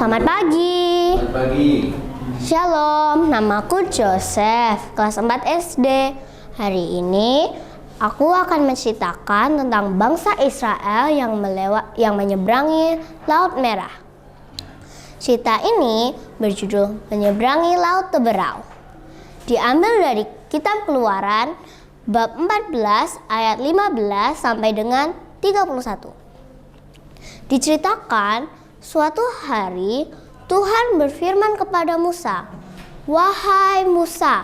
Selamat pagi. Selamat pagi. Shalom, namaku Joseph, kelas 4 SD. Hari ini aku akan menceritakan tentang bangsa Israel yang menyeberangi Laut Merah. Cerita ini berjudul Menyeberangi Laut Teberau. Diambil dari Kitab Keluaran bab 14 ayat 15 sampai dengan 31. Diceritakan, suatu hari Tuhan berfirman kepada Musa, "Wahai Musa,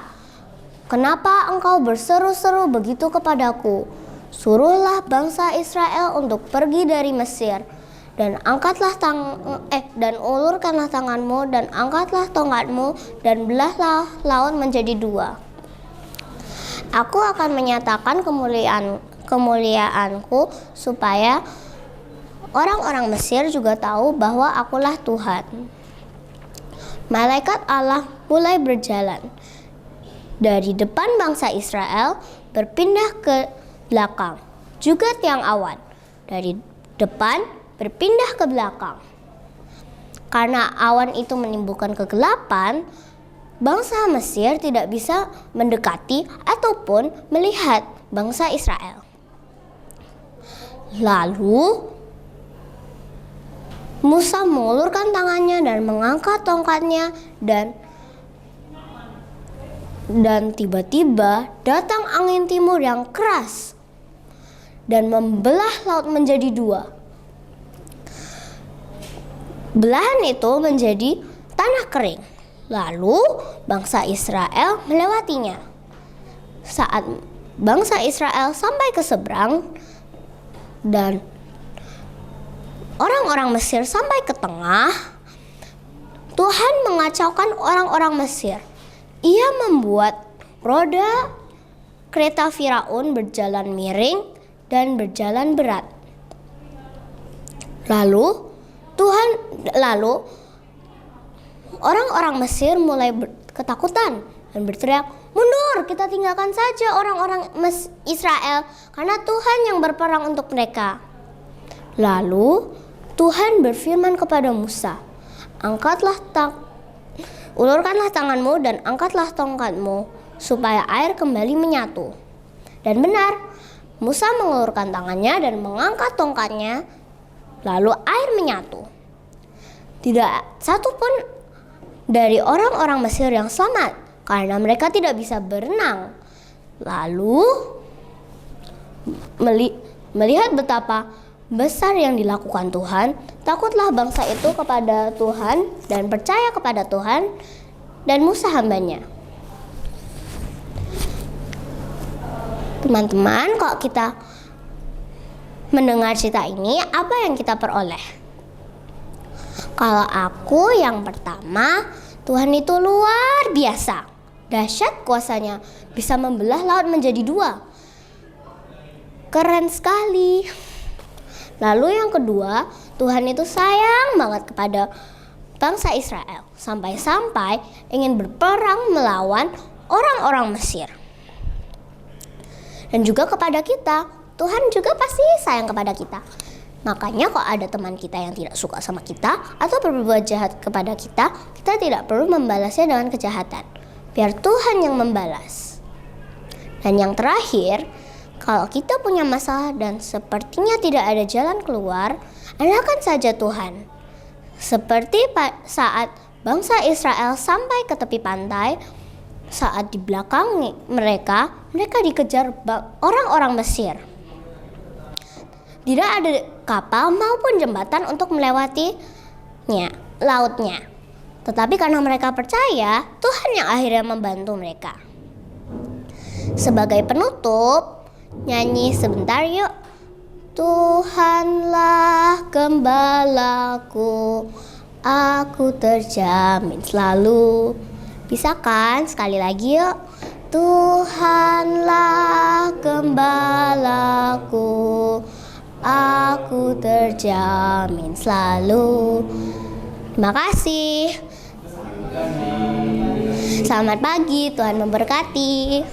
kenapa engkau berseru-seru begitu kepadaku? Suruhlah bangsa Israel untuk pergi dari Mesir, dan ulurkanlah tanganmu dan angkatlah tongkatmu dan belahlah laut menjadi dua. Aku akan menyatakan kemuliaanku supaya orang-orang Mesir juga tahu bahwa akulah Tuhan." Malaikat Allah mulai berjalan dari depan bangsa Israel berpindah ke belakang. Juga tiang awan dari depan berpindah ke belakang. Karena awan itu menimbulkan kegelapan, bangsa Mesir tidak bisa mendekati ataupun melihat bangsa Israel. Lalu Musa mengulurkan tangannya dan mengangkat tongkatnya dan tiba-tiba datang angin timur yang keras dan membelah laut menjadi dua. Belahan itu menjadi tanah kering. Lalu bangsa Israel melewatinya. Saat bangsa Israel sampai ke seberang dan orang-orang Mesir sampai ke tengah, Tuhan mengacaukan orang-orang Mesir. Ia membuat roda kereta Firaun berjalan miring dan berjalan berat. Lalu orang-orang Mesir mulai ketakutan dan berteriak, "Mundur, kita tinggalkan saja orang-orang Israel, karena Tuhan yang berperang untuk mereka." Lalu Tuhan berfirman kepada Musa, ulurkanlah tanganmu dan angkatlah tongkatmu supaya air kembali menyatu. Dan benar, Musa mengulurkan tangannya dan mengangkat tongkatnya, lalu air menyatu. Tidak satu pun dari orang-orang Mesir yang selamat karena mereka tidak bisa berenang. Lalu melihat betapa besar yang dilakukan Tuhan, takutlah bangsa itu kepada Tuhan dan percaya kepada Tuhan dan Musa hambanya. Teman-teman, kalau kita mendengar cerita ini, apa yang kita peroleh? Kalau aku, yang pertama, Tuhan itu luar biasa. Dahsyat kuasanya, bisa membelah laut menjadi dua. Keren sekali. Lalu yang kedua, Tuhan itu sayang banget kepada bangsa Israel. Sampai-sampai ingin berperang melawan orang-orang Mesir. Dan juga kepada kita, Tuhan juga pasti sayang kepada kita. Makanya kalau ada teman kita yang tidak suka sama kita atau berbuat jahat kepada kita, kita tidak perlu membalasnya dengan kejahatan. Biar Tuhan yang membalas. Dan yang terakhir, kalau kita punya masalah dan sepertinya tidak ada jalan keluar, andalkan saja Tuhan. Seperti saat bangsa Israel sampai ke tepi pantai, saat di belakang mereka dikejar orang-orang Mesir. Tidak ada kapal maupun jembatan untuk melewatinya, lautnya. Tetapi karena mereka percaya, Tuhan yang akhirnya membantu mereka. Sebagai penutup, nyanyi sebentar yuk. Tuhanlah gembalaku, aku terjamin selalu. Bisa kan? Sekali lagi yuk. Tuhanlah gembalaku, aku terjamin selalu. Terima kasih. Selamat pagi, Tuhan memberkati.